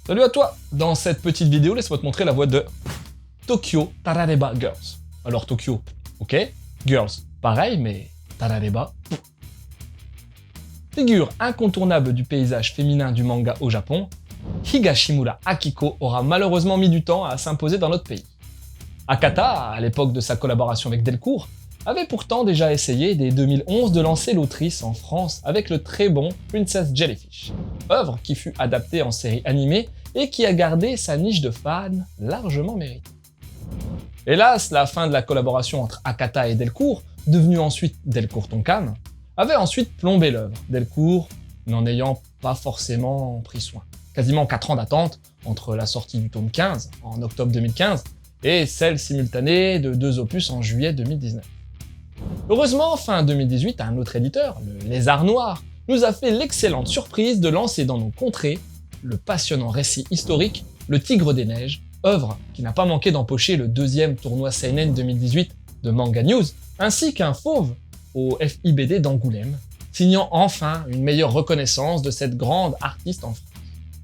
Salut à toi! Dans cette petite vidéo, laisse-moi te montrer la voix de Tokyo Tarareba Girls. Alors Tokyo, ok, Girls, pareil, mais Tarareba. Figure incontournable du paysage féminin du manga au Japon, Higashimura Akiko aura malheureusement mis du temps à s'imposer dans notre pays. Akata, à l'époque de sa collaboration avec Delcourt, avait pourtant déjà essayé dès 2011 de lancer l'autrice en France avec le très bon Princess Jellyfish, œuvre qui fut adaptée en série animée et qui a gardé sa niche de fans largement méritée. Hélas, la fin de la collaboration entre Akata et Delcourt, devenue ensuite Delcourt Tonkam, avait ensuite plombé l'œuvre, Delcourt n'en ayant pas forcément pris soin. Quasiment 4 ans d'attente entre la sortie du tome 15 en octobre 2015 et celle simultanée de 2 opus en juillet 2019. Heureusement, fin 2018, un autre éditeur, le Lézard Noir, nous a fait l'excellente surprise de lancer dans nos contrées le passionnant récit historique Le Tigre des Neiges, œuvre qui n'a pas manqué d'empocher le 2e tournoi Seinen 2018 de Manga News, ainsi qu'un fauve au FIBD d'Angoulême, signant enfin une meilleure reconnaissance de cette grande artiste en France.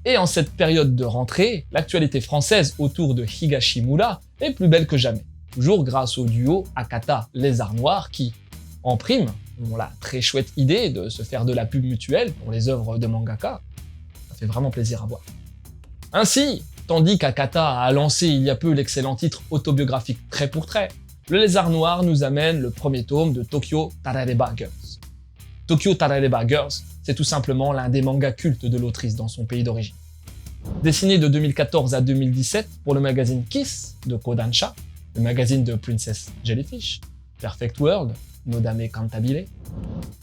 Et en cette période de rentrée, l'actualité française autour de Higashimura est plus belle que jamais. Toujours grâce au duo Akata-Lézard Noir qui, en prime, ont la très chouette idée de se faire de la pub mutuelle pour les œuvres de mangaka. Ça fait vraiment plaisir à voir. Ainsi, tandis qu'Akata a lancé il y a peu l'excellent titre autobiographique Trait pour Trait, le Lézard Noir nous amène le premier tome de Tokyo Tarareba Girls. Tokyo Tarareba Girls, c'est tout simplement l'un des mangas cultes de l'autrice dans son pays d'origine. Dessiné de 2014 à 2017 pour le magazine Kiss de Kodansha, le magazine de Princess Jellyfish, Perfect World, Nodame Cantabile,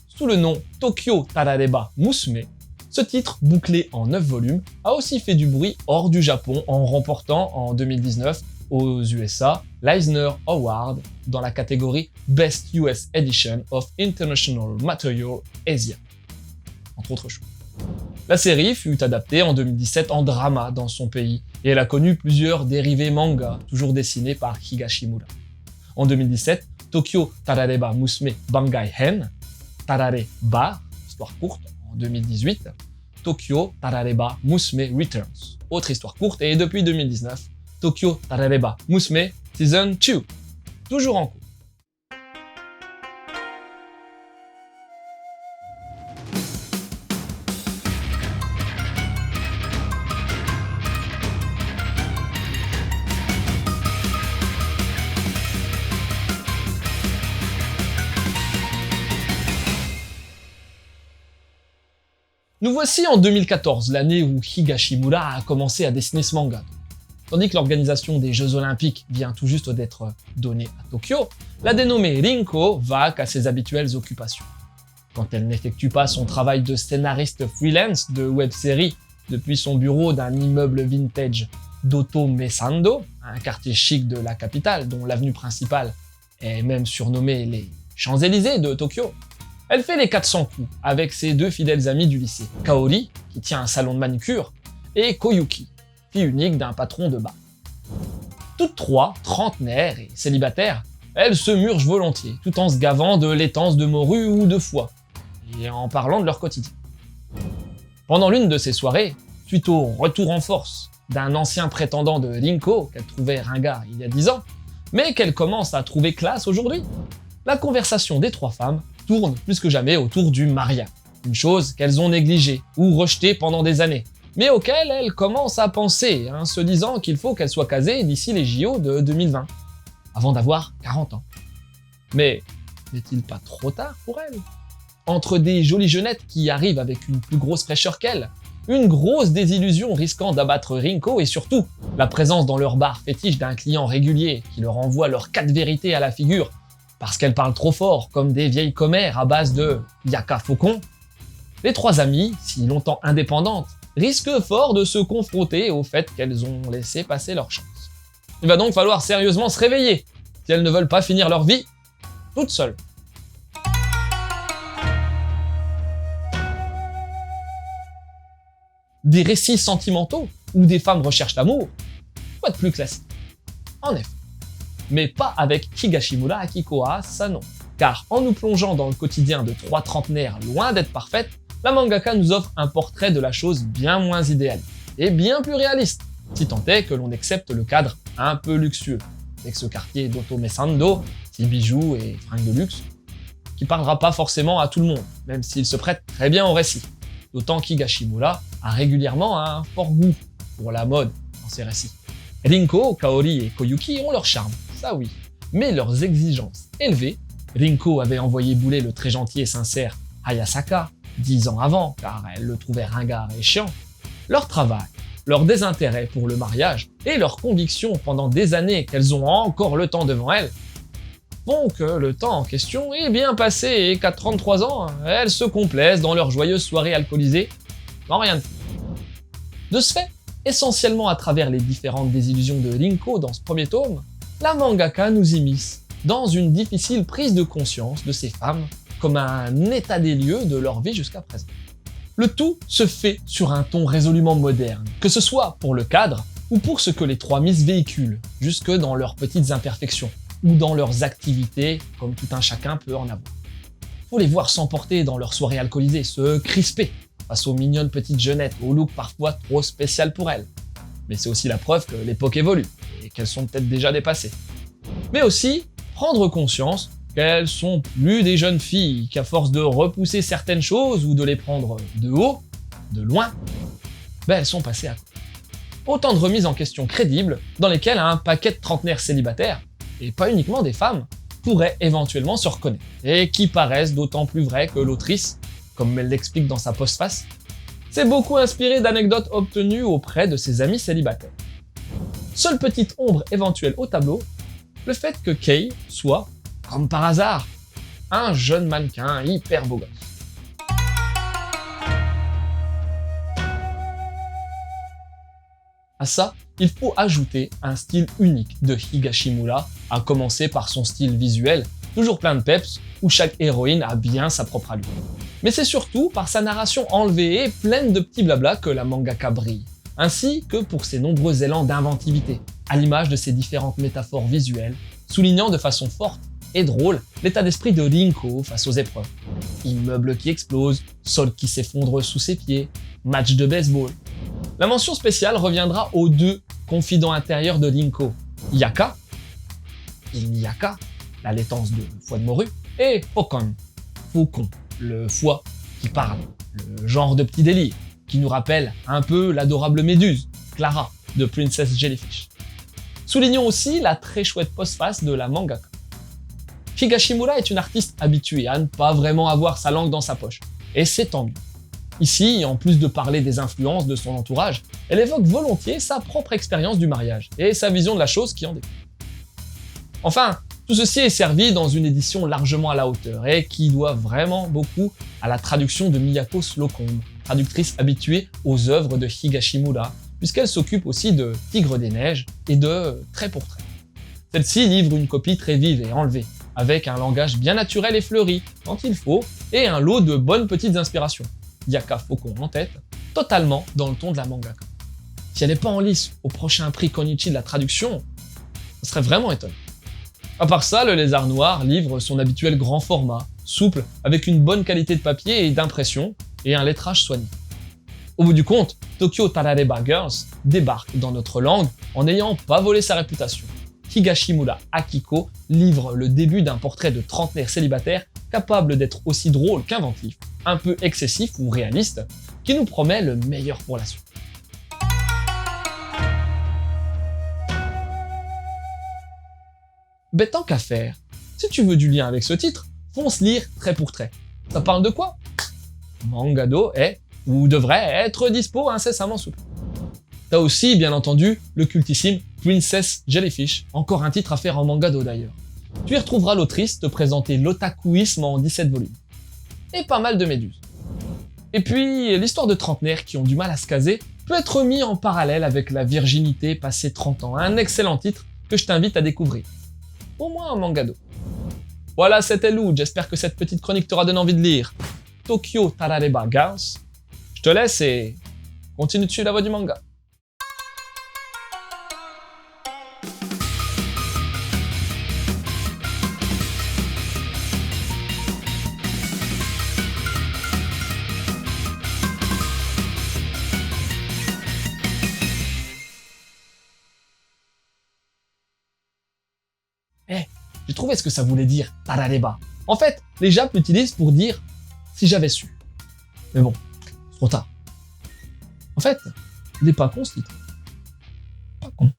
sous le nom Tokyo Tarareba Musume, ce titre, bouclé en 9 volumes, a aussi fait du bruit hors du Japon en remportant en 2019 aux USA l'Eisner Award dans la catégorie Best US Edition of International Material Asia, entre autres choses. La série fut adaptée en 2017 en drama dans son pays, et elle a connu plusieurs dérivés manga, toujours dessinés par Higashimura. En 2017, Tokyo Tarareba Musume Bangai Hen, Tarare Bar, histoire courte, en 2018, Tokyo Tarareba Musume Returns, autre histoire courte, et depuis 2019, Tokyo Tarareba Musume Season 2, toujours en cours. Nous voici en 2014, l'année où Higashimura a commencé à dessiner ce manga. Tandis que l'organisation des Jeux Olympiques vient tout juste d'être donnée à Tokyo, la dénommée Rinko vaque à ses habituelles occupations. Quand elle n'effectue pas son travail de scénariste freelance de web-série depuis son bureau d'un immeuble vintage d'Otomesando, un quartier chic de la capitale dont l'avenue principale est même surnommée les Champs-Élysées de Tokyo, elle fait les 400 coups avec ses 2 fidèles amis du lycée, Kaori, qui tient un salon de manucure, et Koyuki, fille unique d'un patron de bar. Toutes 3, trentenaires et célibataires, elles se murgent volontiers, tout en se gavant de laitance de morue ou de foie, et en parlant de leur quotidien. Pendant l'une de ces soirées, suite au retour en force d'un ancien prétendant de Rinko qu'elle trouvait ringard il y a 10 ans, mais qu'elle commence à trouver classe aujourd'hui, la conversation des 3 femmes tourne plus que jamais autour du mariage, une chose qu'elles ont négligée ou rejetée pendant des années, mais auquel elles commencent à penser, se disant qu'il faut qu'elles soient casées d'ici les JO de 2020, avant d'avoir 40 ans. Mais n'est-il pas trop tard pour elles? Entre des jolies jeunettes qui arrivent avec une plus grosse fraîcheur qu'elles, une grosse désillusion risquant d'abattre Rinko et surtout la présence dans leur bar fétiche d'un client régulier qui leur envoie leurs 4 vérités à la figure parce qu'elles parlent trop fort comme des vieilles commères à base de yaka faucon, les 3 amies, si longtemps indépendantes, risquent fort de se confronter au fait qu'elles ont laissé passer leur chance. Il va donc falloir sérieusement se réveiller si elles ne veulent pas finir leur vie toutes seules. Des récits sentimentaux où des femmes recherchent l'amour, quoi de plus classique? En effet. Mais pas avec Higashimura Akiko, ça non. Car en nous plongeant dans le quotidien de 3 trentenaires loin d'être parfaites, la mangaka nous offre un portrait de la chose bien moins idéale, et bien plus réaliste, si tant est que l'on accepte le cadre un peu luxueux, avec ce quartier d'Otomesando, ses bijoux et fringues de luxe, qui parlera pas forcément à tout le monde, même s'il se prête très bien au récit. D'autant qu'Higashimura a régulièrement un fort goût pour la mode dans ses récits. Rinko, Kaori et Koyuki ont leur charme, ça oui, mais leurs exigences élevées. Rinko avait envoyé bouler le très gentil et sincère Hayasaka 10 ans avant, car elle le trouvait ringard et chiant. Leur travail, leur désintérêt pour le mariage et leur conviction pendant des années qu'elles ont encore le temps devant elles font que le temps en question est bien passé et qu'à 33 ans, elles se complaisent dans leurs joyeuses soirées alcoolisées sans rien de plus. De ce fait, essentiellement à travers les différentes désillusions de Rinko dans ce premier tome, la mangaka nous immisce dans une difficile prise de conscience de ces femmes comme un état des lieux de leur vie jusqu'à présent. Le tout se fait sur un ton résolument moderne, que ce soit pour le cadre ou pour ce que les trois Miss véhiculent, jusque dans leurs petites imperfections ou dans leurs activités, comme tout un chacun peut en avoir. Faut les voir s'emporter dans leurs soirées alcoolisées, se crisper face aux mignonnes petites jeunettes, au look parfois trop spécial pour elles. Mais c'est aussi la preuve que l'époque évolue et qu'elles sont peut-être déjà dépassées. Mais aussi prendre conscience qu'elles sont plus des jeunes filles, qu'à force de repousser certaines choses ou de les prendre de haut, de loin, elles sont passées à côté. Autant de remises en question crédibles dans lesquelles un paquet de trentenaires célibataires, et pas uniquement des femmes, pourraient éventuellement se reconnaître, et qui paraissent d'autant plus vraies que l'autrice, comme elle l'explique dans sa postface, s'est beaucoup inspirée d'anecdotes obtenues auprès de ses amis célibataires. Seule petite ombre éventuelle au tableau, le fait que Kei soit, comme par hasard, un jeune mannequin hyper beau gosse. À ça, il faut ajouter un style unique de Higashimura, à commencer par son style visuel, toujours plein de peps, où chaque héroïne a bien sa propre allure. Mais c'est surtout par sa narration enlevée et pleine de petits blabla que la mangaka brille, ainsi que pour ses nombreux élans d'inventivité, à l'image de ses différentes métaphores visuelles, soulignant de façon forte et drôle l'état d'esprit de Rinko face aux épreuves. Immeuble qui explose, sol qui s'effondre sous ses pieds, match de baseball. La mention spéciale reviendra aux deux confidents intérieurs de Rinko, Yaka, Iniyaka, la laitance de foie de morue, et Faucon, Faucon, le foie qui parle, le genre de petit délire, qui nous rappelle un peu l'adorable méduse, Clara, de Princess Jellyfish. Soulignons aussi la très chouette postface de la mangaka. Higashimura est une artiste habituée à ne pas vraiment avoir sa langue dans sa poche, et c'est tant mieux. Ici, en plus de parler des influences de son entourage, elle évoque volontiers sa propre expérience du mariage et sa vision de la chose qui en découle. Enfin, tout ceci est servi dans une édition largement à la hauteur et qui doit vraiment beaucoup à la traduction de Miyako Slocombe, traductrice habituée aux œuvres de Higashimura, puisqu'elle s'occupe aussi de Tigre des Neiges et de Trait pour Trait. Celle-ci livre une copie très vive et enlevée, avec un langage bien naturel et fleuri quand il faut, et un lot de bonnes petites inspirations. Yaka Faucon en tête, totalement dans le ton de la mangaka. Si elle n'est pas en lice au prochain prix Konichi de la traduction, ce serait vraiment étonnant. À part ça, le Lézard Noir livre son habituel grand format, souple, avec une bonne qualité de papier et d'impression, et un lettrage soigné. Au bout du compte, Tokyo Tarareba Girls débarque dans notre langue en n'ayant pas volé sa réputation. Higashimura Akiko livre le début d'un portrait de trentenaire célibataire capable d'être aussi drôle qu'inventif, un peu excessif ou réaliste, qui nous promet le meilleur pour la suite. Tant qu'à faire, si tu veux du lien avec ce titre, fonce lire Trait pour Trait. Ça parle de quoi? Mangado est, ou devrait être, dispo incessamment sous peu. T'as aussi, bien entendu, le cultissime Princess Jellyfish, encore un titre à faire en mangado d'ailleurs. Tu y retrouveras l'autrice te présenter l'otakuisme en 17 volumes. Et pas mal de méduses. Et puis, l'histoire de trentenaires qui ont du mal à se caser peut être mis en parallèle avec la virginité passée 30 ans, un excellent titre que je t'invite à découvrir. Au moins en mangado. Voilà, c'était Lou, j'espère que cette petite chronique t'aura donné envie de lire Tokyo Tarareba Girls. Je te laisse et continue de suivre la voie du manga. j'ai trouvé ce que ça voulait dire, tarareba. En fait, les Japs l'utilisent pour dire si j'avais su. Mais bon, c'est trop tard. En fait, il est pas con ce titre. Pas con.